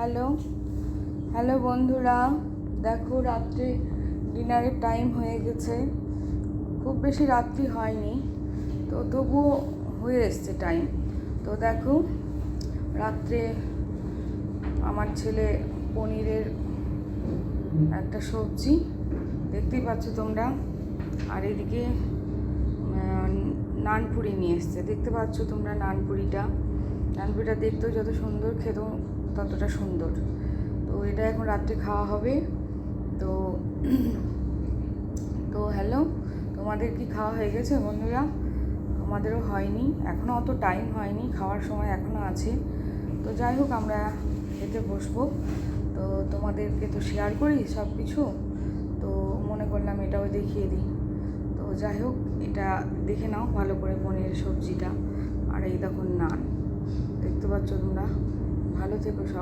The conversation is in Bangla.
হ্যালো হ্যালো বন্ধুরা, দেখো রাত্রে ডিনারের টাইম হয়ে গেছে। খুব বেশি রাত্রি হয়নি, তো তবুও হয়ে এসছে টাইম। তো দেখো রাত্রে আমার ছেলে পনিরের একটা সবজি দেখতেই পাচ্ছ তোমরা, আর এদিকে নানপুরি নিয়ে এসছে। দেখতে পাচ্ছ তোমরা নানপুরিটা দেখতেও যত সুন্দর, খেতেও ততটা সুন্দর। তো এটা এখন রাত্রে খাওয়া হবে। তো তো হ্যালো, তোমাদের কি খাওয়া হয়ে গেছে বন্ধুরা? আমাদেরও হয়নি, এখনও অত টাইম হয়নি, খাওয়ার সময় এখনও আছে। তো যাই হোক, আমরা খেতে বসবো। তো তোমাদেরকে তো শেয়ার করি সব কিছু, তো মনে করলাম এটাও দেখিয়ে দিই। তো যাই হোক, এটা দেখে নাও ভালো করে, পনিরের সবজিটা। আর এই দেখো নান, দেখতে পাচ্ছ তোমরা। ভালো থেকো সব।